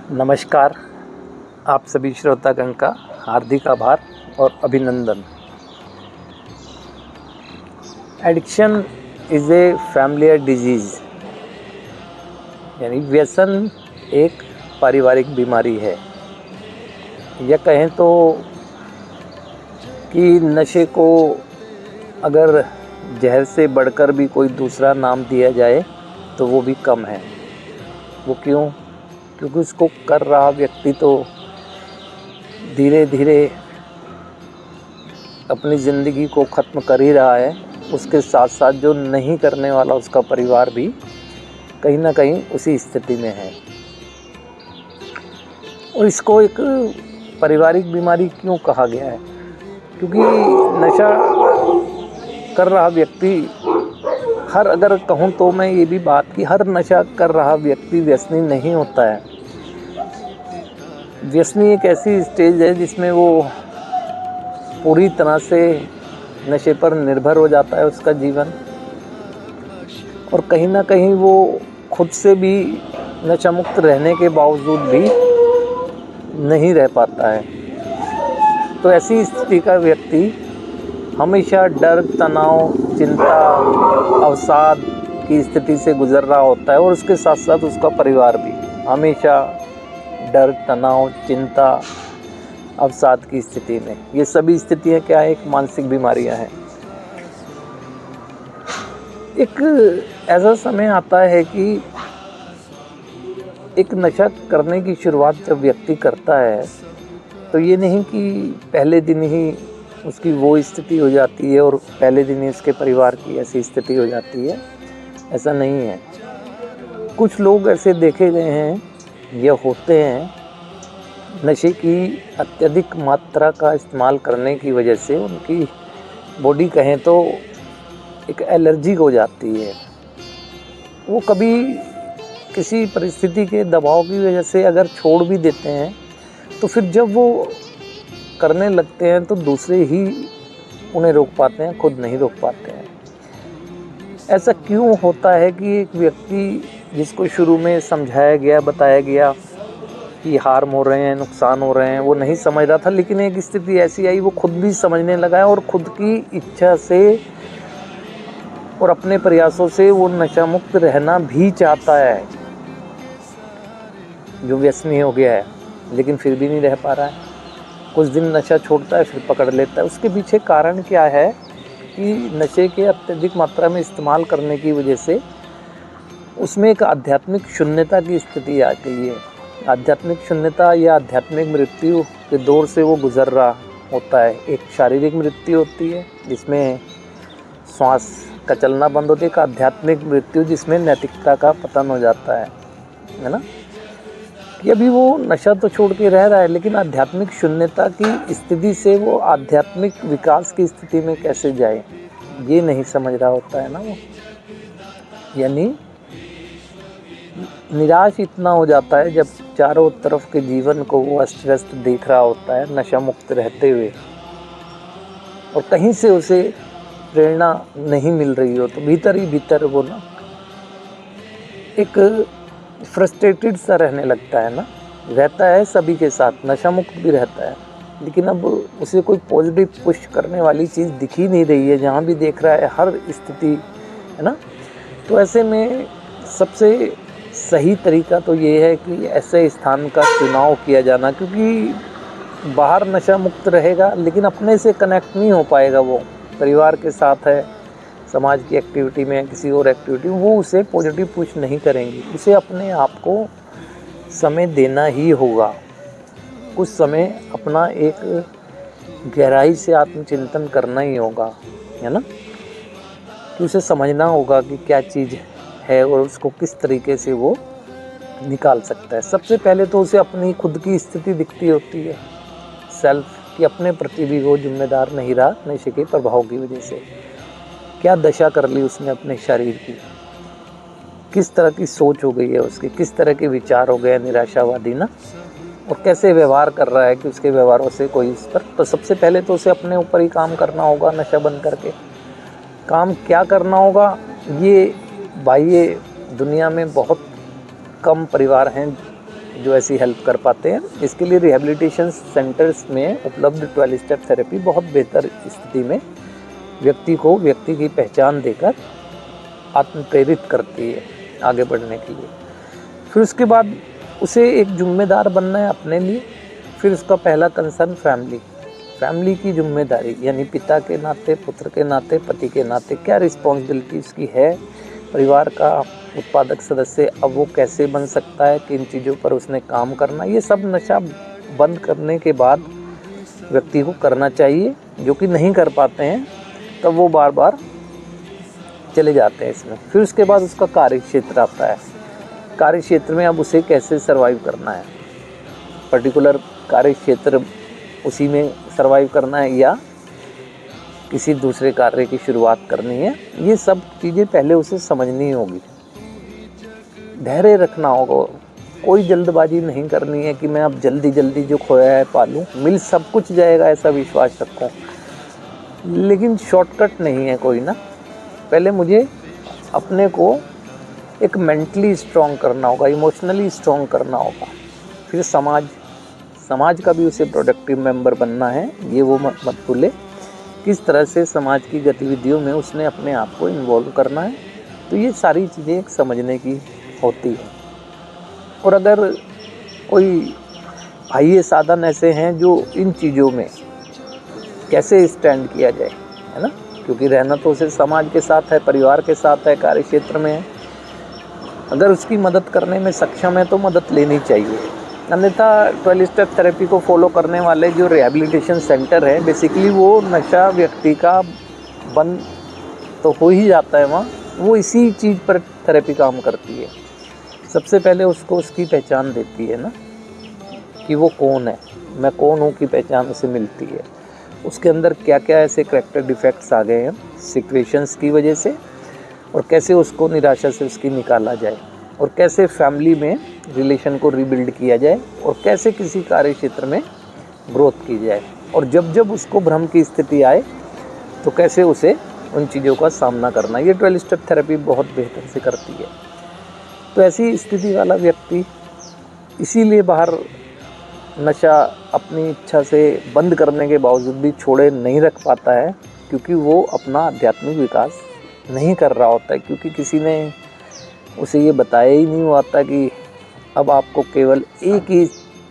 नमस्कार। आप सभी श्रोतागण का हार्दिक आभार और अभिनंदन। Addiction is a familiar disease, यानी व्यसन एक पारिवारिक बीमारी है। या कहें तो कि नशे को अगर जहर से बढ़कर भी कोई दूसरा नाम दिया जाए तो वो भी कम है। वो क्यों? क्योंकि उसको कर रहा व्यक्ति तो धीरे धीरे अपनी ज़िंदगी को ख़त्म कर ही रहा है। उसके साथ साथ जो नहीं करने वाला उसका परिवार भी कहीं ना कहीं उसी स्थिति में है। और इसको एक पारिवारिक बीमारी क्यों कहा गया है? क्योंकि नशा कर रहा व्यक्ति अगर कहूँ तो मैं ये भी बात कि हर नशा कर रहा व्यक्ति व्यसनी नहीं होता है। व्यसनी एक ऐसी स्टेज है जिसमें वो पूरी तरह से नशे पर निर्भर हो जाता है उसका जीवन, और कहीं ना कहीं वो खुद से भी नशा मुक्त रहने के बावजूद भी नहीं रह पाता है। तो ऐसी स्थिति का व्यक्ति हमेशा डर, तनाव, चिंता, अवसाद की स्थिति से गुजर रहा होता है, और उसके साथ साथ उसका परिवार भी हमेशा डर, तनाव, चिंता, अवसाद की स्थिति में। ये सभी स्थितियाँ क्या है? एक मानसिक बीमारियाँ हैं। एक ऐसा समय आता है कि एक नशा करने की शुरुआत जब व्यक्ति करता है तो ये नहीं कि पहले दिन ही उसकी वो स्थिति हो जाती है और पहले दिन ही उसके परिवार की ऐसी स्थिति हो जाती है। ऐसा नहीं है। कुछ लोग ऐसे देखे गए हैं या होते हैं, नशे की अत्यधिक मात्रा का इस्तेमाल करने की वजह से उनकी बॉडी कहें तो एक एलर्जी हो जाती है। वो कभी किसी परिस्थिति के दबाव की वजह से अगर छोड़ भी देते हैं तो फिर जब वो करने लगते हैं तो दूसरे ही उन्हें रोक पाते हैं, खुद नहीं रोक पाते हैं। ऐसा क्यों होता है कि एक व्यक्ति जिसको शुरू में समझाया गया, बताया गया कि हार्म हो रहे हैं, नुकसान हो रहे हैं, वो नहीं समझ रहा था, लेकिन एक स्थिति ऐसी आई वो खुद भी समझने लगा है और खुद की इच्छा से और अपने प्रयासों से वो नशा मुक्त रहना भी चाहता है, जो व्यसनी हो गया है, लेकिन फिर भी नहीं रह पा रहा है। कुछ दिन नशा छोड़ता है, फिर पकड़ लेता है। उसके पीछे कारण क्या है कि नशे के अत्यधिक मात्रा में इस्तेमाल करने की वजह से उसमें एक आध्यात्मिक शून्यता की स्थिति आ गई है। आध्यात्मिक शून्यता या आध्यात्मिक मृत्यु के दौर से वो गुजर रहा होता है। एक शारीरिक मृत्यु होती है जिसमें श्वास का चलना बंद होती है। एक आध्यात्मिक मृत्यु जिसमें नैतिकता का पतन हो जाता है ना। कि अभी वो नशा तो छोड़ के रह रहा है, लेकिन आध्यात्मिक शून्यता की स्थिति से वो आध्यात्मिक विकास की स्थिति में कैसे जाए, ये नहीं समझ रहा होता है ना वो। यानी निराश इतना हो जाता है जब चारों तरफ के जीवन को वो अस्त व्यस्त देख रहा होता है नशा मुक्त रहते हुए, और कहीं से उसे प्रेरणा नहीं मिल रही हो, तो भीतर ही भीतर वो ना एक फ्रस्ट्रेटेड सा रहने लगता है ना। रहता है सभी के साथ, नशा मुक्त भी रहता है, लेकिन अब उसे कोई पॉजिटिव पुश करने वाली चीज़ दिख ही नहीं रही है। जहाँ भी देख रहा है हर स्थिति है ना। तो ऐसे में सबसे सही तरीका तो ये है कि ऐसे स्थान का चुनाव किया जाना, क्योंकि बाहर नशा मुक्त रहेगा लेकिन अपने से कनेक्ट नहीं हो पाएगा। वो परिवार के साथ है, समाज की एक्टिविटी में, किसी और एक्टिविटी में, वो उसे पॉजिटिव पुश नहीं करेंगी। उसे अपने आप को समय देना ही होगा। कुछ समय अपना एक गहराई से आत्मचिंतन करना ही होगा, है ना। कि उसे समझना होगा कि क्या चीज़ है और उसको किस तरीके से वो निकाल सकता है। सबसे पहले तो उसे अपनी खुद की स्थिति दिखती होती है, सेल्फ, कि अपने प्रति भी वो जिम्मेदार नहीं रहा नशे के प्रभाव की वजह से। क्या दशा कर ली उसने अपने शरीर की, किस तरह की सोच हो गई है उसकी, किस तरह के विचार हो गए निराशावादी ना, और कैसे व्यवहार कर रहा है कि उसके व्यवहारों से कोई इस पर। तो सबसे पहले तो उसे अपने ऊपर ही काम करना होगा। नशा बंद करके काम क्या करना होगा, ये बाह्य दुनिया में बहुत कम परिवार हैं जो ऐसी हेल्प कर पाते हैं। इसके लिए रिहैबिलिटेशन सेंटर्स में उपलब्ध 12 स्टेप थेरेपी बहुत बेहतर स्थिति में व्यक्ति को व्यक्ति की पहचान देकर आत्म प्रेरित करती है आगे बढ़ने के लिए। फिर उसके बाद उसे एक जिम्मेदार बनना है अपने लिए। फिर उसका पहला कंसर्न फैमिली की जिम्मेदारी, यानी पिता के नाते, पुत्र के नाते, पति के नाते क्या रिस्पॉन्सिबिलिटी उसकी है, परिवार का उत्पादक सदस्य अब वो कैसे बन सकता है, किन चीज़ों पर उसने काम करना, ये सब नशा बंद करने के बाद व्यक्ति को करना चाहिए। जो कि नहीं कर पाते हैं तब वो बार बार चले जाते हैं इसमें। फिर उसके बाद उसका कार्य क्षेत्र आता है। कार्य क्षेत्र में अब उसे कैसे सर्वाइव करना है, पर्टिकुलर कार्य क्षेत्र उसी में सर्वाइव करना है या किसी दूसरे कार्य की शुरुआत करनी है, ये सब चीज़ें पहले उसे समझनी होगी। धैर्य रखना होगा, कोई जल्दबाजी नहीं करनी है कि मैं अब जल्दी जो खोया है पालूँ, मिल सब कुछ जाएगा ऐसा विश्वास रखो। लेकिन शॉर्टकट नहीं है कोई ना। पहले मुझे अपने को एक मेंटली स्ट्रॉन्ग करना होगा, इमोशनली स्ट्रॉन्ग करना होगा। फिर समाज का भी उसे प्रोडक्टिव मेंबर बनना है, ये वो मत भूले। किस तरह से समाज की गतिविधियों में उसने अपने आप को इन्वॉल्व करना है, तो ये सारी चीज़ें एक समझने की होती है। और अगर कोई बाह्य साधन ऐसे हैं जो इन चीज़ों में कैसे स्टैंड किया जाए, है ना, क्योंकि रहना तो उसे समाज के साथ है, परिवार के साथ है, कार्य क्षेत्र में है। अगर उसकी मदद करने में सक्षम है तो मदद लेनी चाहिए। अन्यथा 12 स्टेप थेरेपी को फॉलो करने वाले जो रिहैबिलिटेशन सेंटर है, बेसिकली वो नशा व्यक्ति का बंद तो हो ही जाता है वहाँ, वो इसी चीज़ पर थेरेपी काम करती है। सबसे पहले उसको उसकी पहचान देती है ना, कि वो कौन है, मैं कौन हूँ की पहचान उसे मिलती है। उसके अंदर क्या क्या ऐसे करैक्टर डिफेक्ट्स आ गए हैं सिचुएशंस की वजह से, और कैसे उसको निराशा से उसकी निकाला जाए, और कैसे फैमिली में रिलेशन को रीबिल्ड किया जाए, और कैसे किसी कार्य क्षेत्र में ग्रोथ की जाए। और जब उसको भ्रम की स्थिति आए तो कैसे उसे उन चीज़ों का सामना करना, ये 12 स्टेप थेरेपी बहुत बेहतर से करती है। तो ऐसी स्थिति वाला व्यक्ति इसीलिए बाहर नशा अपनी इच्छा से बंद करने के बावजूद भी छोड़े नहीं रख पाता है, क्योंकि वो अपना आध्यात्मिक विकास नहीं कर रहा होता है, क्योंकि किसी ने उसे ये बताया ही नहीं हुआ था कि अब आपको केवल एक ही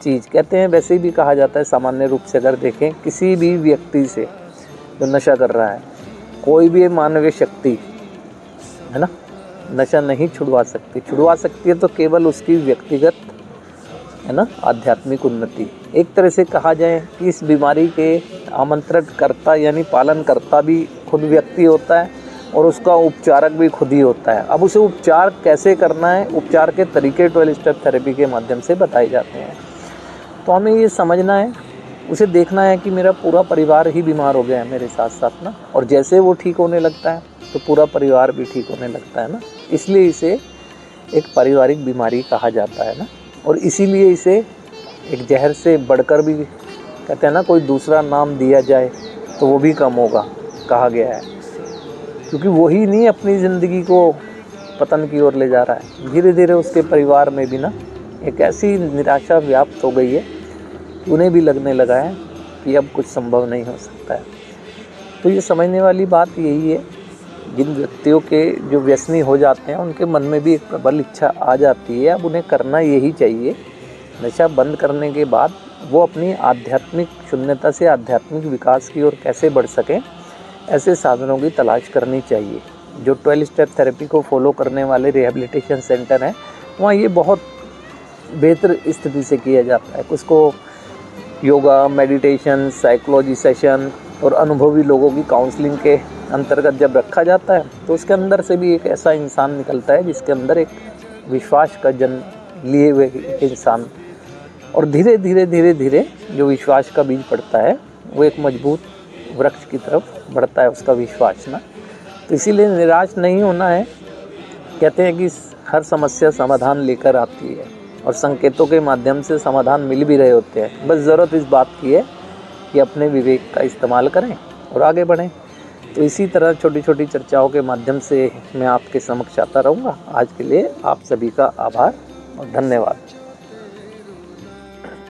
चीज़, कहते हैं वैसे भी कहा जाता है सामान्य रूप से अगर देखें किसी भी व्यक्ति से जो नशा कर रहा है, कोई भी मानवीय शक्ति है ना नशा नहीं छुड़वा सकती है तो केवल उसकी व्यक्तिगत है ना आध्यात्मिक उन्नति। एक तरह से कहा जाए कि इस बीमारी के आमंत्रण करता यानी पालन करता भी खुद व्यक्ति होता है, और उसका उपचारक भी खुद ही होता है। अब उसे उपचार कैसे करना है, उपचार के तरीके 12 स्टेप थेरेपी के माध्यम से बताए जाते हैं। तो हमें ये समझना है, उसे देखना है कि मेरा पूरा परिवार ही बीमार हो गया है मेरे साथ साथ ना, और जैसे वो ठीक होने लगता है तो पूरा परिवार भी ठीक होने लगता है ना। इसलिए इसे एक पारिवारिक बीमारी कहा जाता है ना, और इसीलिए इसे एक जहर से बढ़कर भी कहते हैं ना, कोई दूसरा नाम दिया जाए तो वो भी कम होगा कहा गया है, क्योंकि वही नहीं अपनी ज़िंदगी को पतन की ओर ले जा रहा है। धीरे धीरे उसके परिवार में भी ना एक ऐसी निराशा व्याप्त हो गई है कि उन्हें भी लगने लगा है कि अब कुछ संभव नहीं हो सकता है। तो ये समझने वाली बात यही है, जिन व्यक्तियों के जो व्यसनी हो जाते हैं उनके मन में भी एक प्रबल इच्छा आ जाती है, अब उन्हें करना यही चाहिए। नशा बंद करने के बाद वो अपनी आध्यात्मिक शून्यता से आध्यात्मिक विकास की ओर कैसे बढ़ सकें, ऐसे साधनों की तलाश करनी चाहिए। जो 12 स्टेप थेरेपी को फॉलो करने वाले रिहैबिलिटेशन सेंटर हैं, वहाँ ये बहुत बेहतर स्थिति से किया जाता है। उसको योगा, मेडिटेशन, साइकोलॉजी सेशन और अनुभवी लोगों की काउंसलिंग के अंतर्गत जब रखा जाता है तो उसके अंदर से भी एक ऐसा इंसान निकलता है जिसके अंदर एक विश्वास का जन्म लिए हुए इंसान, और धीरे धीरे जो विश्वास का बीज पड़ता है वो एक मजबूत वृक्ष की तरफ बढ़ता है उसका विश्वास ना। तो इसीलिए निराश नहीं होना है। कहते हैं कि हर समस्या समाधान लेकर आती है, और संकेतों के माध्यम से समाधान मिल भी रहे होते हैं। बस ज़रूरत इस बात की है कि अपने विवेक का इस्तेमाल करें और आगे बढ़ें। तो इसी तरह छोटी छोटी चर्चाओं के माध्यम से मैं आपके समक्ष आता रहूँगा। आज के लिए आप सभी का आभार और धन्यवाद।